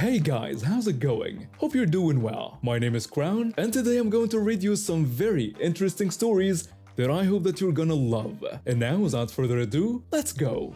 Hey guys, how's it going? Hope you're doing well. My name is Crown, and today I'm going to read you some very interesting stories that I hope that you're gonna love. And now, without further ado, let's go!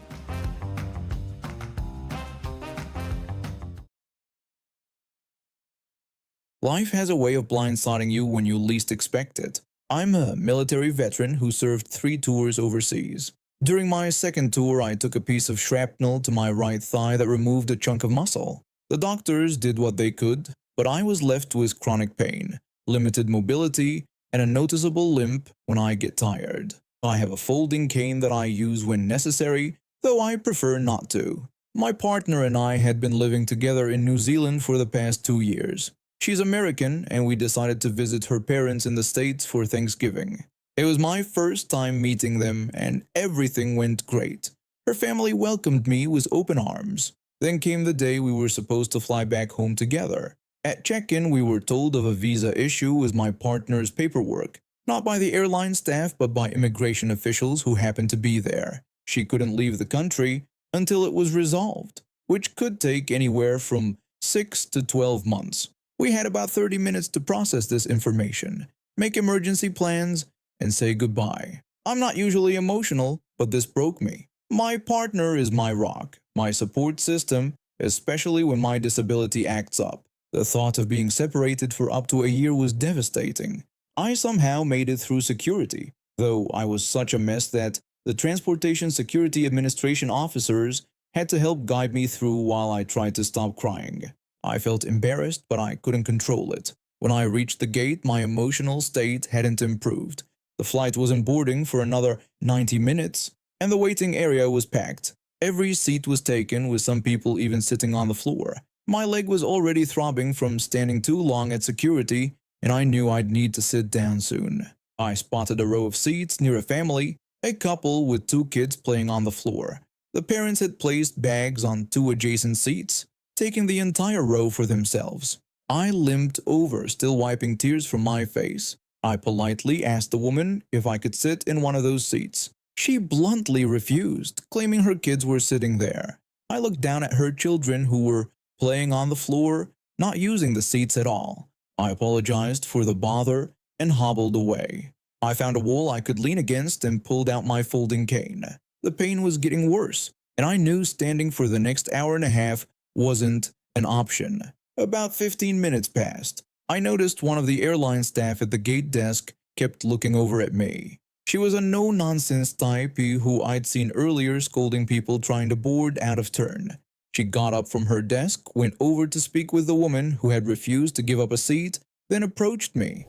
Life has a way of blindsiding you when you least expect it. I'm a military veteran who served 3 tours overseas. During my second tour, I took a piece of shrapnel to my right thigh that removed a chunk of muscle. The doctors did what they could, but I was left with chronic pain, limited mobility, and a noticeable limp when I get tired. I have a folding cane that I use when necessary, though I prefer not to. My partner and I had been living together in New Zealand for the past 2 years. She's American, and we decided to visit her parents in the States for Thanksgiving. It was my first time meeting them, and everything went great. Her family welcomed me with open arms. Then came the day we were supposed to fly back home together. At check-in, we were told of a visa issue with my partner's paperwork, not by the airline staff but by immigration officials who happened to be there. She couldn't leave the country until it was resolved, which could take anywhere from 6 to 12 months. We had about 30 minutes to process this information, make emergency plans, and say goodbye. I'm not usually emotional, but this broke me. My partner is my rock, my support system, especially when my disability acts up. The thought of being separated for up to a year was devastating. I somehow made it through security, though I was such a mess that the Transportation Security Administration officers had to help guide me through while I tried to stop crying. I felt embarrassed, but I couldn't control it. When I reached the gate, my emotional state hadn't improved. The flight wasn't boarding for another 90 minutes, and the waiting area was packed. Every seat was taken, with some people even sitting on the floor. My leg was already throbbing from standing too long at security, and I knew I'd need to sit down soon. I spotted a row of seats near a family, a couple with 2 kids playing on the floor. The parents had placed bags on 2 adjacent seats, taking the entire row for themselves. I limped over, still wiping tears from my face. I politely asked the woman if I could sit in one of those seats. She bluntly refused, claiming her kids were sitting there. I looked down at her children who were playing on the floor, not using the seats at all. I apologized for the bother and hobbled away. I found a wall I could lean against and pulled out my folding cane. The pain was getting worse, and I knew standing for the next hour and a half wasn't an option. About 15 minutes passed. I noticed one of the airline staff at the gate desk kept looking over at me. She was a no-nonsense type who I'd seen earlier scolding people trying to board out of turn. She got up from her desk, went over to speak with the woman who had refused to give up a seat, then approached me.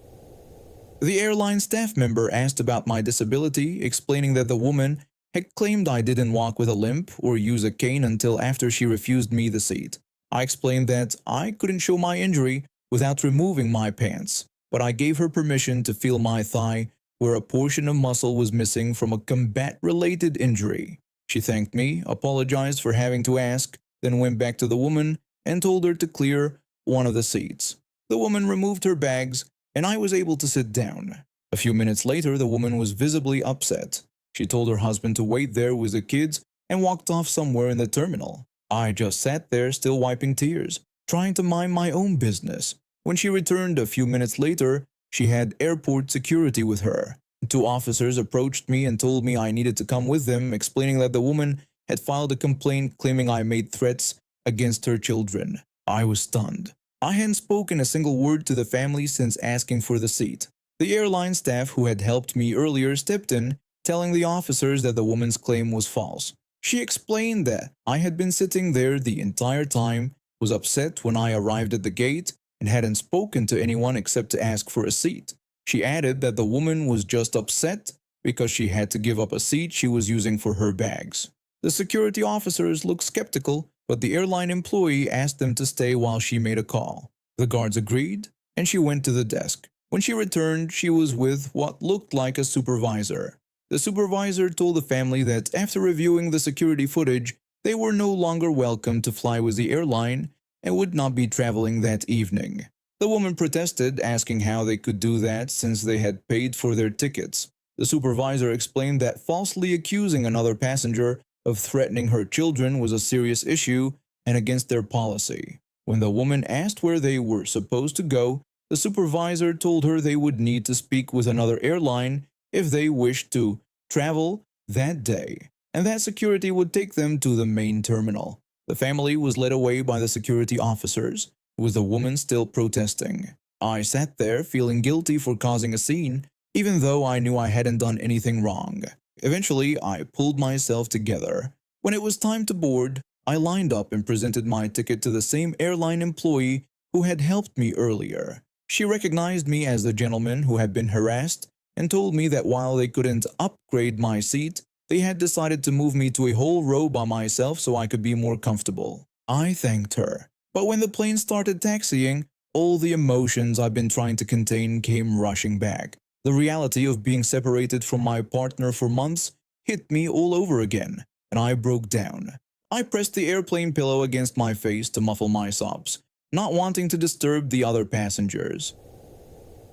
The airline staff member asked about my disability, explaining that the woman had claimed I didn't walk with a limp or use a cane until after she refused me the seat. I explained that I couldn't show my injury without removing my pants, but I gave her permission to feel my thigh where a portion of muscle was missing from a combat-related injury. She thanked me, apologized for having to ask, then went back to the woman and told her to clear one of the seats. The woman removed her bags, and I was able to sit down. A few minutes later, the woman was visibly upset. She told her husband to wait there with the kids and walked off somewhere in the terminal. I just sat there, still wiping tears, trying to mind my own business. When she returned a few minutes later, she had airport security with her. 2 officers approached me and told me I needed to come with them, explaining that the woman had filed a complaint claiming I made threats against her children. I was stunned. I hadn't spoken a single word to the family since asking for the seat. The airline staff who had helped me earlier stepped in, telling the officers that the woman's claim was false. She explained that I had been sitting there the entire time, was upset when I arrived at the gate, and hadn't spoken to anyone except to ask for a seat. She added that the woman was just upset because she had to give up a seat she was using for her bags. The security officers looked skeptical, but the airline employee asked them to stay while she made a call. The guards agreed, and she went to the desk. When she returned, she was with what looked like a supervisor. The supervisor told the family that after reviewing the security footage, they were no longer welcome to fly with the airline and would not be traveling that evening. The woman protested, asking how they could do that since they had paid for their tickets. The supervisor explained that falsely accusing another passenger of threatening her children was a serious issue and against their policy. When the woman asked where they were supposed to go, the supervisor told her they would need to speak with another airline if they wished to travel that day, and that security would take them to the main terminal. The family was led away by the security officers, with the woman still protesting. I sat there feeling guilty for causing a scene, even though I knew I hadn't done anything wrong. Eventually, I pulled myself together. When it was time to board, I lined up and presented my ticket to the same airline employee who had helped me earlier. She recognized me as the gentleman who had been harassed and told me that while they couldn't upgrade my seat, they had decided to move me to a whole row by myself so I could be more comfortable. I thanked her. But when the plane started taxiing, all the emotions I've been trying to contain came rushing back. The reality of being separated from my partner for months hit me all over again, and I broke down. I pressed the airplane pillow against my face to muffle my sobs, not wanting to disturb the other passengers.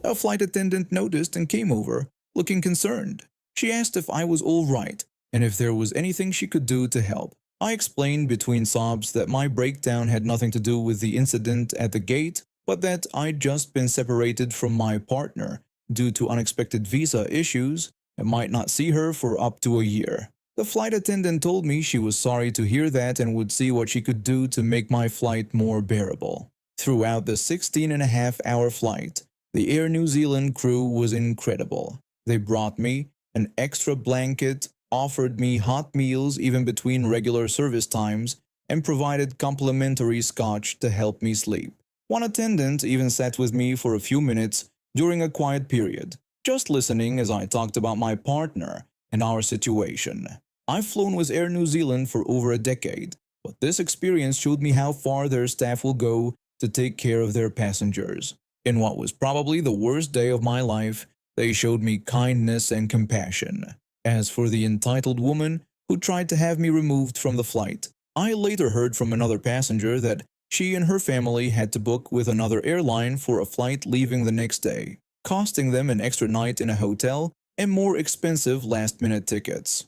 A flight attendant noticed and came over, looking concerned. She asked if I was all right and if there was anything she could do to help. I explained between sobs that my breakdown had nothing to do with the incident at the gate, but that I'd just been separated from my partner due to unexpected visa issues and might not see her for up to a year. The flight attendant told me she was sorry to hear that and would see what she could do to make my flight more bearable. Throughout the 16.5-hour flight, the Air New Zealand crew was incredible. They brought me an extra blanket, offered me hot meals even between regular service times, and provided complimentary scotch to help me sleep. One attendant even sat with me for a few minutes during a quiet period, just listening as I talked about my partner and our situation. I've flown with Air New Zealand for over a decade, but this experience showed me how far their staff will go to take care of their passengers. In what was probably the worst day of my life, they showed me kindness and compassion. As for the entitled woman who tried to have me removed from the flight, I later heard from another passenger that she and her family had to book with another airline for a flight leaving the next day, costing them an extra night in a hotel and more expensive last-minute tickets.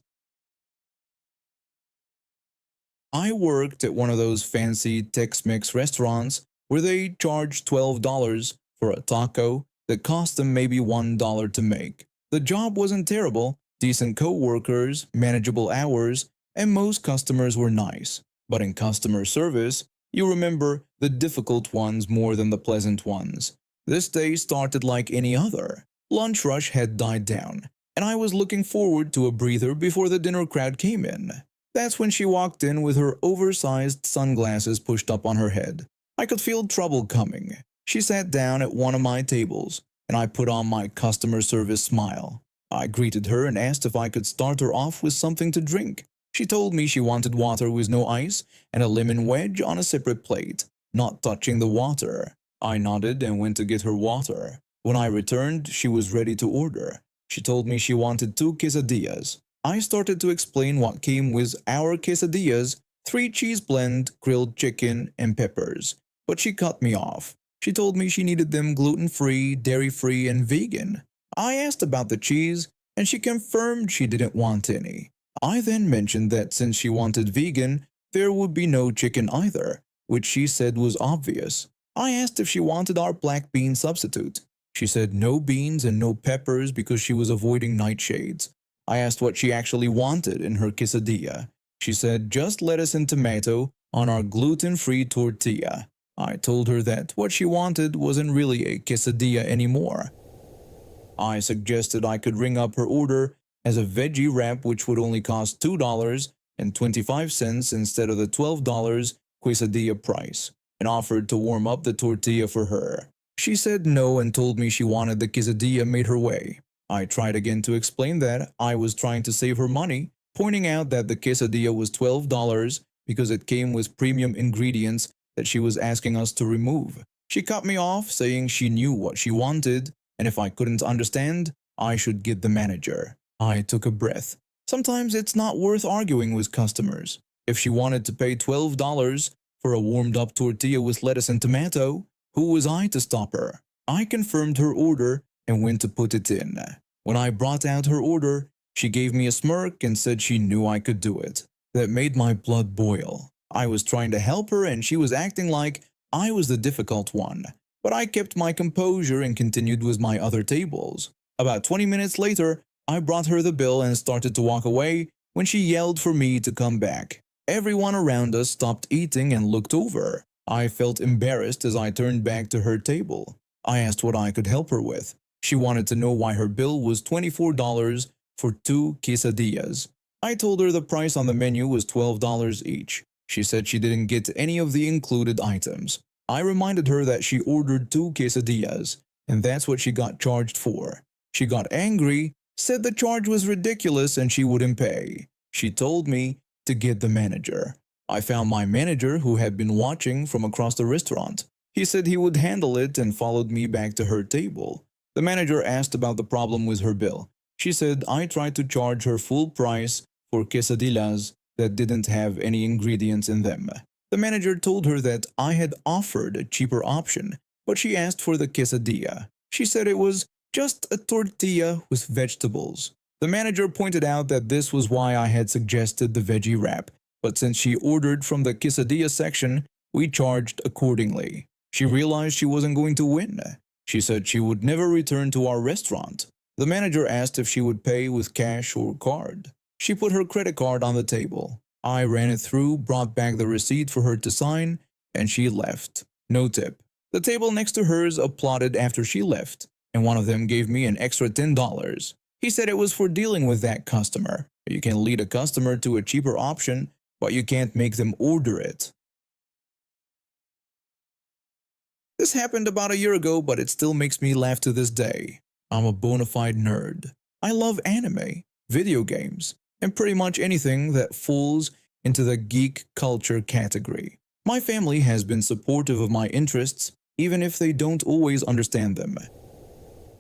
I worked at one of those fancy Tex-Mex restaurants where they charge $12 for a taco that cost them maybe $1 to make. The job wasn't terrible, decent co-workers, manageable hours, and most customers were nice. But in customer service, you remember the difficult ones more than the pleasant ones. This day started like any other. Lunch rush had died down, and I was looking forward to a breather before the dinner crowd came in. That's when she walked in with her oversized sunglasses pushed up on her head. I could feel trouble coming. She sat down at one of my tables, and I put on my customer service smile. I greeted her and asked if I could start her off with something to drink. She told me she wanted water with no ice and a lemon wedge on a separate plate, not touching the water. I nodded and went to get her water. When I returned, she was ready to order. She told me she wanted 2 quesadillas. I started to explain what came with our quesadillas: 3 cheese blend, grilled chicken, and peppers. But she cut me off. She told me she needed them gluten-free, dairy-free, and vegan. I asked about the cheese, and she confirmed she didn't want any. I then mentioned that since she wanted vegan, there would be no chicken either, which she said was obvious. I asked if she wanted our black bean substitute. She said no beans and no peppers because she was avoiding nightshades. I asked what she actually wanted in her quesadilla. She said just lettuce and tomato on our gluten-free tortilla. I told her that what she wanted wasn't really a quesadilla anymore. I suggested I could ring up her order as a veggie wrap, which would only cost $2.25 instead of the $12 quesadilla price, and offered to warm up the tortilla for her. She said no and told me she wanted the quesadilla made her way. I tried again to explain that I was trying to save her money, pointing out that the quesadilla was $12 because it came with premium ingredients that she was asking us to remove. She cut me off, saying she knew what she wanted, and if I couldn't understand, I should get the manager. I took a breath. Sometimes it's not worth arguing with customers. If she wanted to pay $12 for a warmed-up tortilla with lettuce and tomato, who was I to stop her? I confirmed her order and went to put it in. When I brought out her order, she gave me a smirk and said she knew I could do it. That made my blood boil. I was trying to help her and she was acting like I was the difficult one, but I kept my composure and continued with my other tables. About 20 minutes later, I brought her the bill and started to walk away when she yelled for me to come back. Everyone around us stopped eating and looked over. I felt embarrassed as I turned back to her table. I asked what I could help her with. She wanted to know why her bill was $24 for 2 quesadillas. I told her the price on the menu was $12 each. She said she didn't get any of the included items. I reminded her that she ordered 2 quesadillas, and that's what she got charged for. She got angry, said the charge was ridiculous and she wouldn't pay. She told me to get the manager. I found my manager, who had been watching from across the restaurant. He said he would handle it and followed me back to her table. The manager asked about the problem with her bill. She said I tried to charge her full price for quesadillas that didn't have any ingredients in them. The manager told her that I had offered a cheaper option, but she asked for the quesadilla. She said it was just a tortilla with vegetables. The manager pointed out that this was why I had suggested the veggie wrap, but since she ordered from the quesadilla section, we charged accordingly. She realized she wasn't going to win. She said she would never return to our restaurant. The manager asked if she would pay with cash or card. She put her credit card on the table. I ran it through, brought back the receipt for her to sign, and she left. No tip. The table next to hers applauded after she left, and one of them gave me an extra $10. He said it was for dealing with that customer. You can lead a customer to a cheaper option, but you can't make them order it. This happened about a year ago, but it still makes me laugh to this day. I'm a bona fide nerd. I love anime, video games, and pretty much anything that falls into the geek culture category. My family has been supportive of my interests, even if they don't always understand them.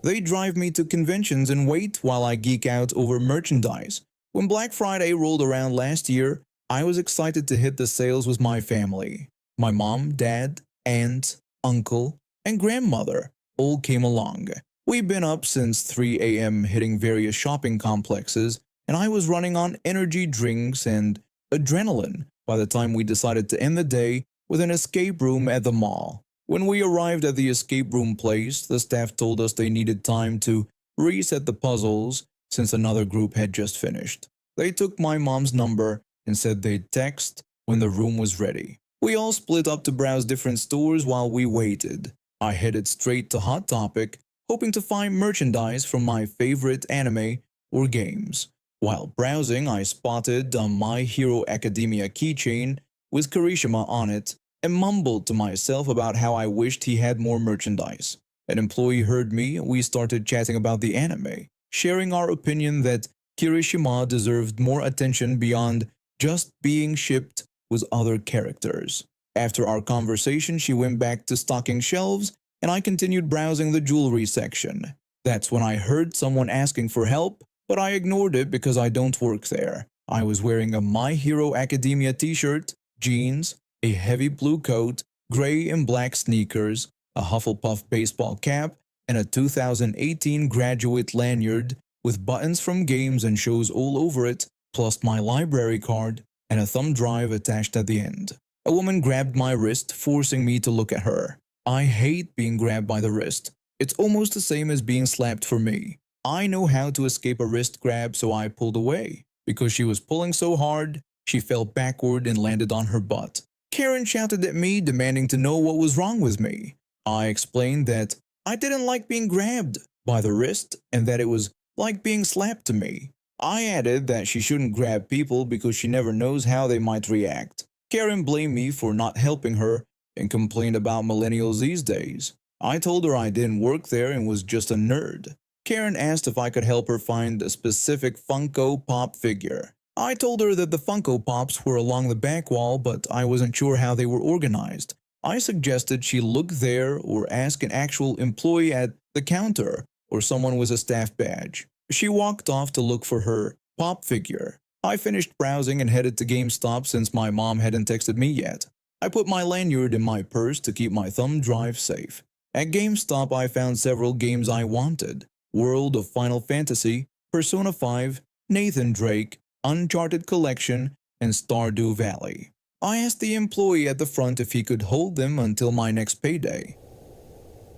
They drive me to conventions and wait while I geek out over merchandise. When Black Friday rolled around last year, I was excited to hit the sales with my family. My mom, dad, aunt, uncle, and grandmother all came along. We've been up since 3 a.m. hitting various shopping complexes, and I was running on energy drinks and adrenaline by the time we decided to end the day with an escape room at the mall. When we arrived at the escape room place, the staff told us they needed time to reset the puzzles since another group had just finished. They took my mom's number and said they'd text when the room was ready. We all split up to browse different stores while we waited. I headed straight to Hot Topic, hoping to find merchandise from my favorite anime or games. While browsing, I spotted a My Hero Academia keychain with Kirishima on it and mumbled to myself about how I wished he had more merchandise. An employee heard me and we started chatting about the anime, sharing our opinion that Kirishima deserved more attention beyond just being shipped with other characters. After our conversation, she went back to stocking shelves and I continued browsing the jewelry section. That's when I heard someone asking for help, but I ignored it because I don't work there. I was wearing a My Hero Academia t-shirt, jeans, a heavy blue coat, gray and black sneakers, a Hufflepuff baseball cap, and a 2018 graduate lanyard with buttons from games and shows all over it, plus my library card and a thumb drive attached at the end. A woman grabbed my wrist, forcing me to look at her. I hate being grabbed by the wrist. It's almost the same as being slapped for me. I know how to escape a wrist grab, so I pulled away. Because she was pulling so hard, she fell backward and landed on her butt. Karen shouted at me, demanding to know what was wrong with me. I explained that I didn't like being grabbed by the wrist and that it was like being slapped to me. I added that she shouldn't grab people because she never knows how they might react. Karen blamed me for not helping her and complained about millennials these days. I told her I didn't work there and was just a nerd. Karen asked if I could help her find a specific Funko Pop figure. I told her that the Funko Pops were along the back wall, but I wasn't sure how they were organized. I suggested she look there or ask an actual employee at the counter or someone with a staff badge. She walked off to look for her pop figure. I finished browsing and headed to GameStop since my mom hadn't texted me yet. I put my lanyard in my purse to keep my thumb drive safe. At GameStop, I found several games I wanted: World of Final Fantasy, Persona 5, Nathan Drake, Uncharted Collection, and Stardew Valley. I asked the employee at the front if he could hold them until my next payday.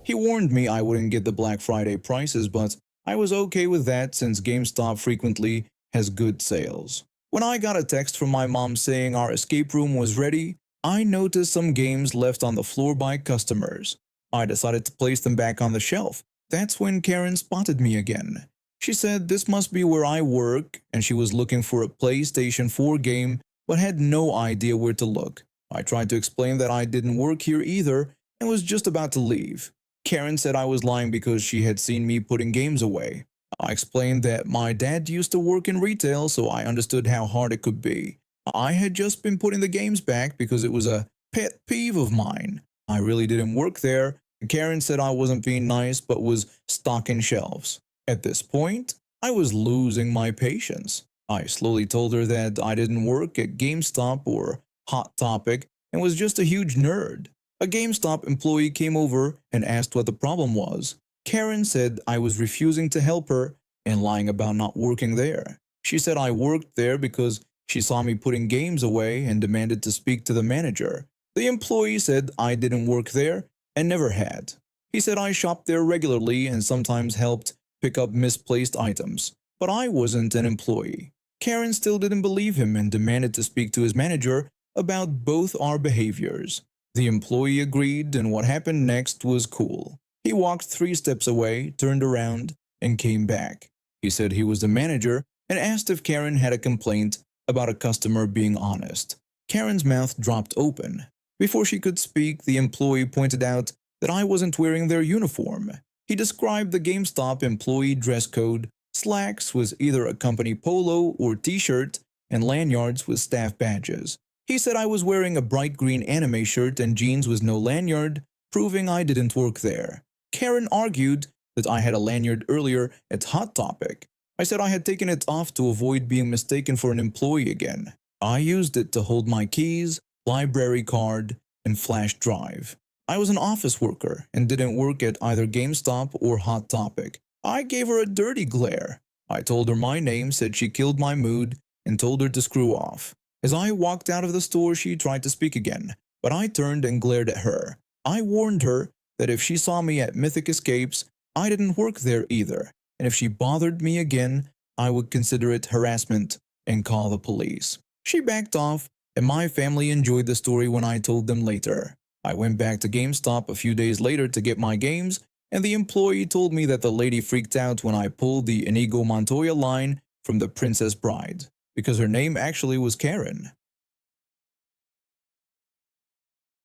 He warned me I wouldn't get the Black Friday prices, but I was okay with that since GameStop frequently has good sales. When I got a text from my mom saying our escape room was ready, I noticed some games left on the floor by customers. I decided to place them back on the shelf. That's when Karen spotted me again. She said this must be where I work, and she was looking for a PlayStation 4 game but had no idea where to look. I tried to explain that I didn't work here either and was just about to leave. Karen said I was lying because she had seen me putting games away. I explained that my dad used to work in retail, so I understood how hard it could be. I had just been putting the games back because it was a pet peeve of mine. I really didn't work there. Karen said I wasn't being nice but was stocking shelves. At this point, I was losing my patience. I slowly told her that I didn't work at GameStop or Hot Topic and was just a huge nerd. A GameStop employee came over and asked what the problem was. Karen said I was refusing to help her and lying about not working there. She said I worked there because she saw me putting games away and demanded to speak to the manager. The employee said I didn't work there and never had. He said I shopped there regularly and sometimes helped pick up misplaced items, but I wasn't an employee. Karen still didn't believe him and demanded to speak to his manager about both our behaviors. The employee agreed, and what happened next was cool. He walked 3 steps away, turned around, and came back. He said he was the manager and asked if Karen had a complaint about a customer being honest. Karen's mouth dropped open. Before she could speak, the employee pointed out that I wasn't wearing their uniform. He described the GameStop employee dress code. Slacks was either a company polo or t-shirt, and lanyards with staff badges. He said I was wearing a bright green anime shirt and jeans with no lanyard, proving I didn't work there. Karen argued that I had a lanyard earlier at Hot Topic. I said I had taken it off to avoid being mistaken for an employee again. I used it to hold my keys, library card, and flash drive. I was an office worker and didn't work at either GameStop or Hot Topic. I gave her a dirty glare. I told her my name, said she killed my mood, and told her to screw off. As I walked out of the store, she tried to speak again, but I turned and glared at her. I warned her that if she saw me at Mythic Escapes, I didn't work there either, and if she bothered me again, I would consider it harassment and call the police. She backed off, and my family enjoyed the story when I told them later. I went back to GameStop a few days later to get my games, and the employee told me that the lady freaked out when I pulled the Inigo Montoya line from The Princess Bride, because her name actually was Karen.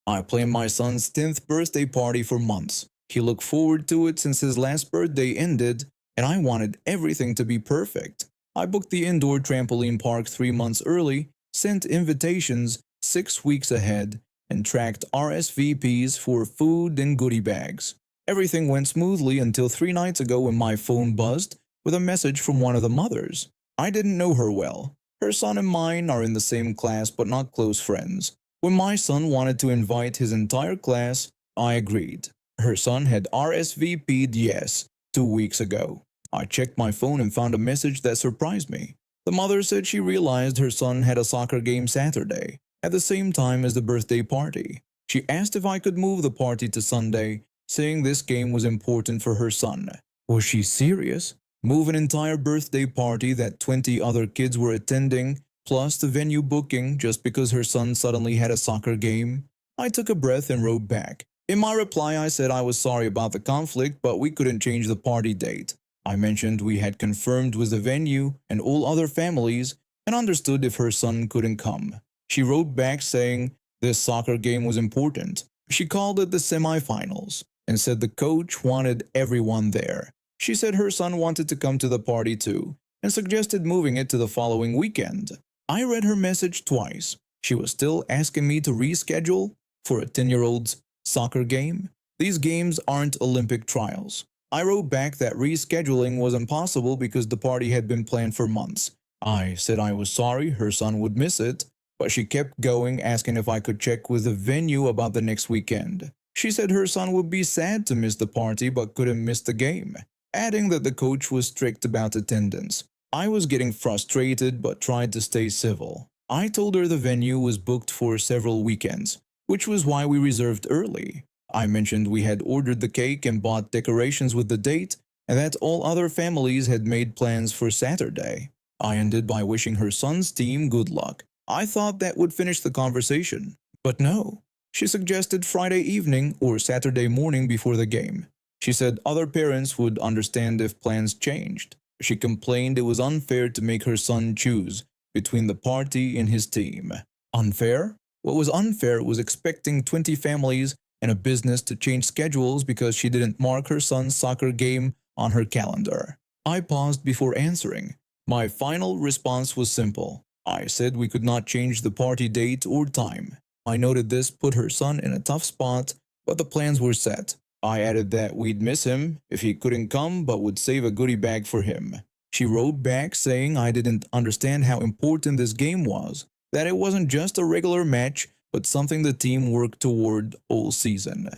I planned my son's 10th birthday party for months. He looked forward to it since his last birthday ended, and I wanted everything to be perfect. I booked the indoor trampoline park 3 months early, sent invitations 6 weeks ahead, and tracked RSVPs for food and goodie bags. Everything went smoothly until 3 nights ago when my phone buzzed with a message from one of the mothers. I didn't know her well. Her son and mine are in the same class but not close friends. When my son wanted to invite his entire class, I agreed. Her son had RSVP'd yes 2 weeks ago. I checked my phone and found a message that surprised me. The mother said she realized her son had a soccer game Saturday, at the same time as the birthday party. She asked if I could move the party to Sunday, saying this game was important for her son. Was she serious? Move an entire birthday party that 20 other kids were attending, plus the venue booking just because her son suddenly had a soccer game? I took a breath and wrote back. In my reply, I said I was sorry about the conflict, but we couldn't change the party date. I mentioned we had confirmed with the venue and all other families and understood if her son couldn't come. She wrote back saying this soccer game was important. She called it the semifinals and said the coach wanted everyone there. She said her son wanted to come to the party too and suggested moving it to the following weekend. I read her message twice. She was still asking me to reschedule for a 10-year-old's soccer game. These games aren't Olympic trials. I wrote back that rescheduling was impossible because the party had been planned for months. I said I was sorry her son would miss it, but she kept going, asking if I could check with the venue about the next weekend. She said her son would be sad to miss the party but couldn't miss the game, adding that the coach was strict about attendance. I was getting frustrated but tried to stay civil. I told her the venue was booked for several weekends, which was why we reserved early. I mentioned we had ordered the cake and bought decorations with the date, and that all other families had made plans for Saturday. I ended by wishing her son's team good luck. I thought that would finish the conversation, but no. She suggested Friday evening or Saturday morning before the game. She said other parents would understand if plans changed. She complained it was unfair to make her son choose between the party and his team. Unfair? What was unfair was expecting 20 families and a business to change schedules because she didn't mark her son's soccer game on her calendar. I paused before answering. My final response was simple. I said we could not change the party date or time. I noted this put her son in a tough spot, but the plans were set. I added that we'd miss him if he couldn't come but would save a goodie bag for him. She wrote back saying I didn't understand how important this game was, that it wasn't just a regular match but something the team worked toward all season.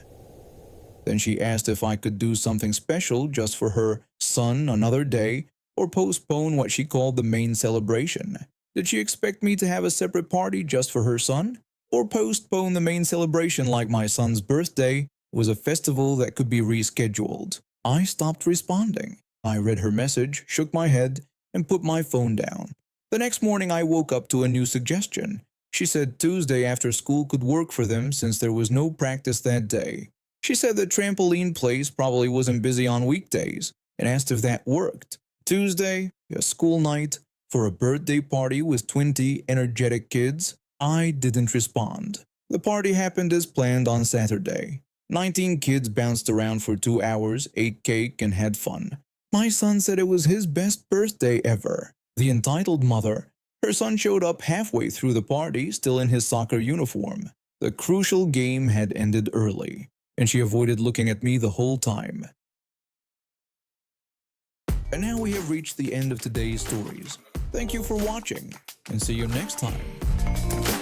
Then she asked if I could do something special just for her son another day or postpone what she called the main celebration. Did she expect me to have a separate party just for her son? Or postpone the main celebration like my son's birthday was a festival that could be rescheduled? I stopped responding. I read her message, shook my head, and put my phone down. The next morning I woke up to a new suggestion. She said Tuesday after school could work for them since there was no practice that day. She said the trampoline place probably wasn't busy on weekdays and asked if that worked. Tuesday, a school night, for a birthday party with 20 energetic kids. I didn't respond. The party happened as planned on Saturday. 19 kids bounced around for 2 hours, ate cake, and had fun. My son said it was his best birthday ever. The entitled mother. Her son showed up halfway through the party, still in his soccer uniform. The crucial game had ended early, and she avoided looking at me the whole time. And now we have reached the end of today's stories. Thank you for watching, and see you next time.